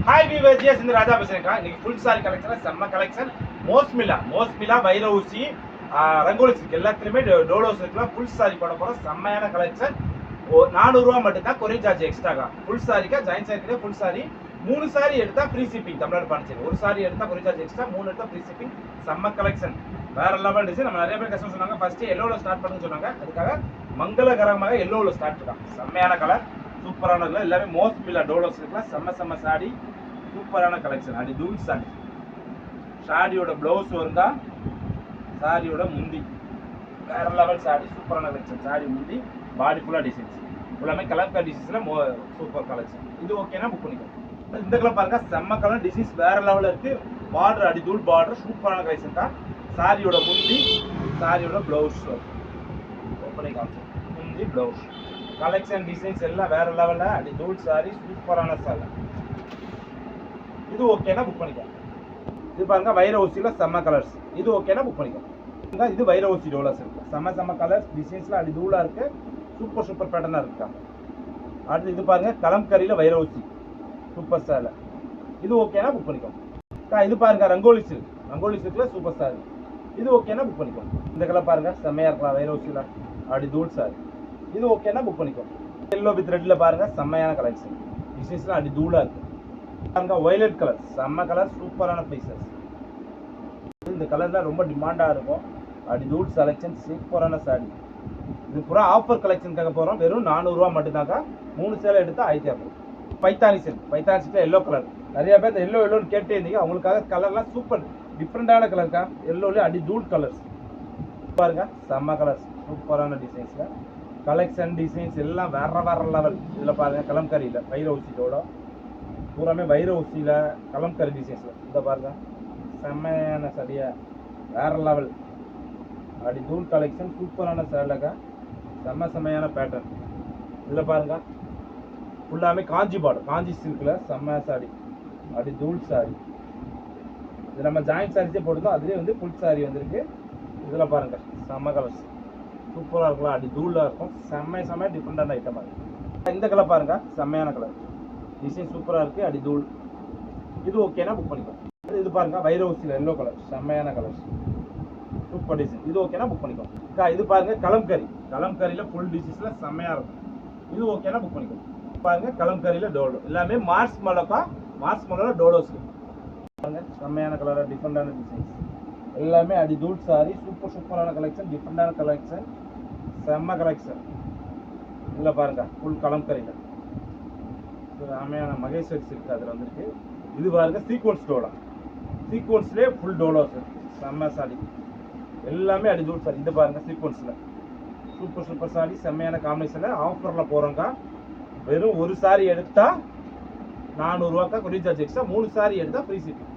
Hi viewers, S இந்த ராஜா பேசுறேன். இன்னைக்கு ஃபுல் சாரி கலெக்ஷன், செம்ம கலெக்ஷன். மோஸ்மிலா வைரவுசி ரங்கோலி சில்க் எல்லாத்துலயுமே டோலோ சில்க்ல ஃபுல் சாரி போட போறோம். செம்மையான கலெக்ஷன். 400 ரூபா மட்டும் தான் கொரியர் சார்ஜ் எக்ஸ்ட்ராகா. ஃபுல் சாரிக்கா ஜாயின் சாரிக்கே ஃபுல் சாரி 3 சாரி எடுத்தா ஃப்ரீ ஷிப்பிங். தமிழ்நாடு பாண்டிச்சேரி ஒரு சாரி எடுத்தா கொரியர் சார்ஜ் எக்ஸ்ட்ரா, 3 எடுத்தா ஃப்ரீ ஷிப்பிங். செம்ம கலெக்ஷன், வேற லெவல் டிசைன். நம்ம நிறைய பேர் கஸ்டமர் சொன்னாங்க ஃபர்ஸ்ட் எல்லோல ஸ்டார்ட் பண்ணுன்னு சொன்னாங்க. அதுக்காக மங்களகரமாக எல்லோல ஸ்டார்ட் பண்ணலாம். செம்மையான கலர், சூப்பரான கலர். எல்லாமே மோஸ்மிலா டோலோ சில்க்ல செம்ம சாரி, சூப்பரான கலெக்ஷன். அது தூள் சாரி. சாரியோட பிளவுஸ் வருங்க, சாரியோட முந்தி வேற லெவல் சாரி, சூப்பரான கலெக்ஷன். சாரி முந்தி பாடி ஃபுல்லா டிசைன்ஸ் எல்லாமே கலர் டிசைன்ஸ்ல சூப்பர் கலெக்ஷன். இது ஓகேனா புக் பண்ணிக்கோ. இந்த கலர் பாருங்க, செம்ம கலர் டிசைன்ஸ் வேற லெவல்ல இருக்கு. பார்டர் அடி தூள் பார்டர், சூப்பரான கலெக்ஷன் தான். சாரியோட முந்தி, சாரியோட பிளவுஸ் ஓப்பனே காமிச்சோம். முந்தி பிளவுஸ் கலெக்ஷன் டிசைன்ஸ் எல்லாம் வேற லெவல்ல அடி தூள் சாரி, சூப்பரான சாரி. இது ஓகேனா புக் பண்ணிக்கோ. இது பாருங்க வைரவுசில செம்ம கலர்ஸ். இது ஓகேனா புக் பண்ணிக்கோ. இது வைரவுசி டோலா சில்க் செம்ம கலர்ஸ் டிசைன்ஸ்ல அடி தூளா இருக்கு. சூப்பர் பேட்டர்னா இருக்கா. அடுத்து இது பாருங்க கலம்கரியில வைரவுசி சூப்பர் ஸ்டார்ல. இது ஓகேனா புக் பண்ணிக்கோ. இது பாருங்க ரங்கோலி சில்க்ல சூப்பர் ஸ்டார். இது ஓகேனா புக் பண்ணிக்கோ. இந்த கலர் பாருங்க செம்மையா இருக்கலாம் வைரவுசில அடி தூள் சாரி. இது ஓகேனா புக் பண்ணிக்கோ. எல்லோ வித் ரெட்ல பாருங்க செம்மையான கலெக்ஷன். டிசைன்ஸ்ல அடி தூளா இருக்கு. பாருங்க வயலட் கலர், செம்ம கலர், சூப்பரான பீசஸ். இந்த கலர்ல ரொம்ப டிமாண்டா இருக்கும். அடி தூள் செலக்ஷன், சூப்பரான சாரி. இது பூரா ஆஃபர் கலெக்ஷனுக்காக போகிறோம். வெறும் 400 ரூபா மட்டும்தாக்கா. 3 சேலை எடுத்தா 1500. பைத்தானி சில்க்ல எல்லோ கலர். நிறைய பேர் இந்த எல்லோன்னு கேட்டே இருந்தீங்க. அவங்களுக்காக கலர்லாம் சூப்பர் டிஃப்ரெண்டான கலர்க்கா. எல்லோலே அடி தூள் கலர்ஸ் பாருங்க, செம்ம கலர்ஸ், சூப்பரான டிசைன்ஸ்ல கலெக்ஷன் டிசைன்ஸ் எல்லாம் வேற லெவல். இதில் பாருங்க கலம்கரியில் வைரவுசியோட பூராமே வைரவுசியில் கலம்கரி டிசைன்ஸ்ல. இதை பாருங்க செம்மையான சரியா வேற லெவல் அடி தூள் கலெக்ஷன், சூப்பரான சேலைக்கா. செம்மையான பேட்டர்ன். இதில் பாருங்க ஃபுல்லாமே காஞ்சி பார்டர், காஞ்சி சில்கில் செம்ம சாரி அடி தூள் சாரி. இது நம்ம ஜாயிண்ட் சாரிஸே போட்டுருந்தோம். அதுலேயே வந்து ஃபுல் சாரி வந்திருக்கு. இதில் பாருங்க செம்ம கலர்ஸ், சூப்பராக இருக்கலாம். அடி தூளாக இருக்கும். செம்ம டிஃப்ரெண்டான ஐட்டமாக இருக்குது. இந்த கலர் பாருங்க செம்மையான கலர், டிசைன் சூப்பராக இருக்குது. அடி தூள். இது ஓகேனா புக் பண்ணிக்கலாம். இது பாருங்க வைரவுசியில் எல்லோ கலர், செம்மையான கலர்ஸ், சூப்பர் டிசைன். இது ஓகேனா புக் பண்ணிக்கோ. இது பாருங்க கலம்கரியில ஃபுல் டிசைன்ஸ்ல செம்மையா இருக்கும். இது ஓகேனா புக் பண்ணிக்கோ. பாருங்க கலம்கரியில டோலோ எல்லாமே மார்ஸ் மலோல டோலோஸ் பாருங்க. செம்மையான கலர், டிஃப்ரெண்டான டிசைன்ஸ் எல்லாமே அடி தூள் சாரி. சூப்பரான கலெக்ஷன், டிஃப்ரெண்டான கலெக்ஷன், செம்ம கலெக்ஷன். இல்ல பாருங்க ஃபுல் கலம்கரியில செம்மையான மகேஸ்வரி சில்க் அதில் வந்திருக்கு. இது பாருங்க சீக்வன்ஸ்லேயே ஃபுல் டோலோஸ், செம்ம சாரி. எல்லாமே அடி தூள் சாரி. இது பாருங்க சீக்வன்ஸ்ல சூப்பர் சாரி, செம்மையான காம்பினேஷன்ல ஆஃபர்ல போறோங்க. வெறும் ஒரு சாரி எடுத்தா 400 ரூபாய்க்கா கொரியர் சார்ஜ் எக்ஸ்ட்ரா, 3 சாரி எடுத்தா ஃப்ரீ ஷிப்பிங்.